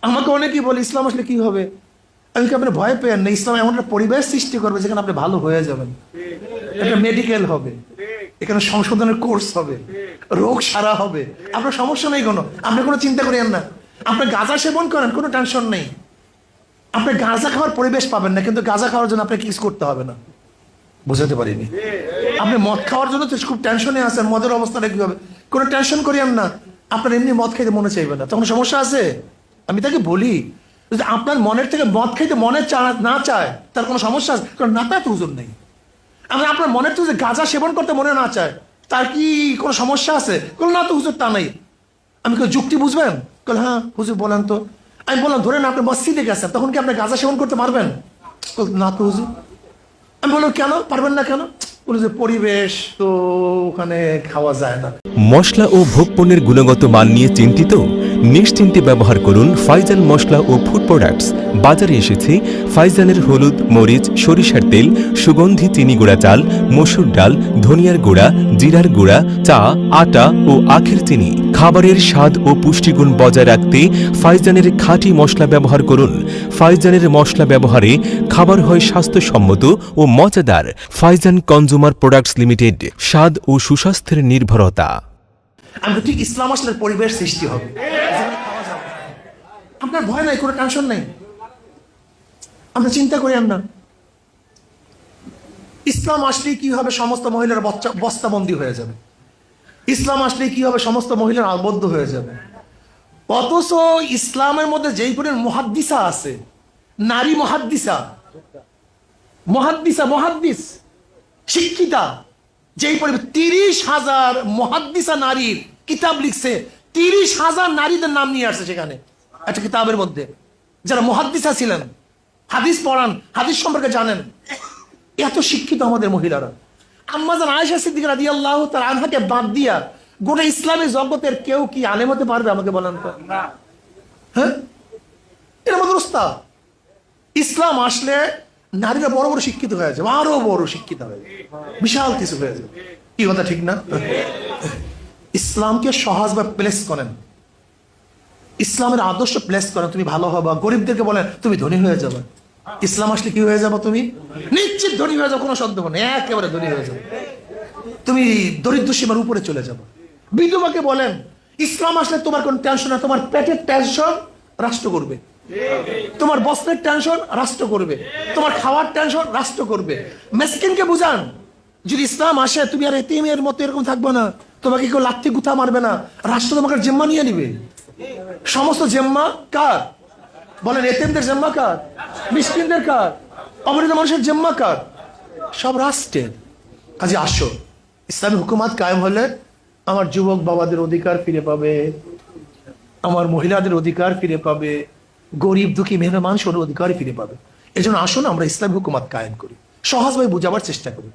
আমাকে অনেকেই বলে ইসলাম আসলে কি হবে, আমি কি আপনি ভয় পেয়েন না, ইসলাম এমন একটা পরিবেশ সৃষ্টি করবে যেখানে আপনি ভালো হয়ে যাবেন। একটা মেডিকেল হবে, এখানে সংশোধনের কোর্স হবে, রোগ সারা হবে, আপনার সমস্যা নেই কোনো, আপনি কোনো চিন্তা করেন না। আপনি গাঁজা সেবন করেন, কোনো টেনশন নেই, আপনি গাঁজা খাওয়ার পরিবেশ পাবেন না, কিন্তু গাঁজা খাওয়ার জন্য আপনাকে কিছু করতে হবে না। বুঝাতে পারিনি? আপনি মদ খাওয়ার জন্য তো খুব টেনশনে আছেন, মদের অবস্থাটা কি হবে, কোনো টেনশন করিয়েন না, আপনার এমনি মদ খাইতে মনে চাইবে না, তখন সমস্যা আছে। আমি তাকে বলি যদি আপনার মনের থেকে মদ খাইতে মনে না চায়, তার কোনো সমস্যা আছে? কারণ না তাই তো হুজুর নেই। আমি আপনার মনের থেকে গাঁজা সেবন করতে মনে না চায়, তার কি কোনো সমস্যা আছে? না তো হুজুর তা নেই। আমি যুক্তি বুঝবেন? হ্যাঁ হুজুর বলেন তো। আমি বললাম ধরেন আপনি মসজিদে গেছেন, তখন কি আপনি গাঁজা সেবন করতে পারবেন? না তো হুজুর। আমি বললাম কেন পারবেন না, কেন? বলে যে পরিবেশ তো ওখানে খাওয়া যায় না। মশলা ও ভোগপণ্যের গুণগত মান নিয়ে চিন্তিত? নিশ্চিন্তে ব্যবহার করুন ফাইজান মশলা ও ফুড প্রোডাক্টস। বাজারে এসেছে ফাইজানের হলুদ, মরিচ, সরিষার তেল, সুগন্ধি চিনি গুঁড়া চাল, মসুর ডাল, ধনিয়ার গুঁড়া, জিরার গুঁড়া, চা, আটা ও আখের চিনি। খাবারের স্বাদ ও পুষ্টিগুণ বজায় রাখতে ফাইজানের খাঁটি মশলা ব্যবহার করুন। ফাইজানের মশলা ব্যবহারে খাবার হয় স্বাস্থ্যসম্মত ও মজাদার। ফাইজান কনজুমার প্রোডাক্টস লিমিটেড, স্বাদ ও সুস্বাস্থ্যের নির্ভরতা। আমি ঠিক ইসলাম আসলে পরিবেশ সৃষ্টি হবে, আপনার ভয় নাই, কোনো টেনশন নাই, আমরা চিন্তা করি না। ইসলাম আসলে কি হবে, সমস্ত মহিলার বস্তাবন্দি হয়ে যাবে। ইসলাম আসলে কি হবে, সমস্ত মহিলার আবদ্ধ হয়ে যাবে। অথচ ইসলামের মধ্যে যেই পরিমাণ মুহাদ্দিসা আছে, নারী মুহাদ্দিস শিক্ষিতা, যেই পরিমাণ 30,000 মুহাদ্দিসা নারীর কিতাব লিখছে, 30,000 নারীদের নাম নিয়ে আসছে সেখানে একটা কিতাবের মধ্যে, যারা মুহাদ্দিসা ছিলেন, হাদিস পড়ান, হাদিস সম্পর্কে জানেন। এত শিক্ষিত আমাদের মহিলারা। আম্মা জান আয়েশা সিদ্দিকা রাদিয়াল্লাহু তাআলা আনহাকে বাদ দিয়া গোটা ইসলামী জগতের কেউ কি আলেম হতে পারবে? আমাকে বলেন তো। হ্যাঁ, এর মধ্যে উস্তাদ। ইসলাম আসলে নারীরা বড় বড় শিক্ষিত হয়ে যাবে, আরো বড় শিক্ষিত হয়ে যাবে, বিশাল কিছু হয়ে যাবে। কি কথা ঠিক না? ইসলামকে সহজভাবে প্লেস করেন, ইসলামের আদর্শ প্লেস করেন, তুমি ভালো হবা। গরিবদেরকে বলেন তুমি ধনী হয়ে যাবে, ইসলাম আসলে কি হয়ে যাবো? তুমি নিশ্চিত ধনী হয়ে যাবো, কোনো সন্দেহ নেই, একেবারে ধনী হয়ে যাবে। তুমি দরিদ্র সীমার উপরে চলে যাবে। বিধবাকে বলেন ইসলাম আসলে তোমার কোন টেনশন না, তোমার পেটের টেনশন রাষ্ট্র করবে, তোমার বস্ত্রের টেনশন রাষ্ট্র করবে, তোমার খাওয়ার টেনশন রাষ্ট্র করবে। মেসকিনকে বুঝান যদি ইসলাম আসে তুমি আর এতিমের মতো এরকম থাকবে না, তোমাকে কেউ লাথি গুথা মারবে না, রাষ্ট্র তোমাকে জিম্মা নিয়ে নিবে। সমস্ত জিম্মা কার? বলেন, এতিমদের জিম্মা কার? মিসকিনদের কার? অবহেলিত মানুষের জিম্মা কার? সব রাষ্ট্রের। কাজে আসো, ইসলামী হুকুমাত কায়েম হলে আমার যুবক বাবাদের অধিকার ফিরে পাবে, আমার মহিলাদের অধিকার ফিরে পাবে, গরিব দুঃখী মেহমান মানুষের অধিকার ফিরে পাবে। এজন্য আসুন আমরা ইসলামী হুকুমাত কায়েম করি, সহজভাবে বুঝাবার চেষ্টা করি।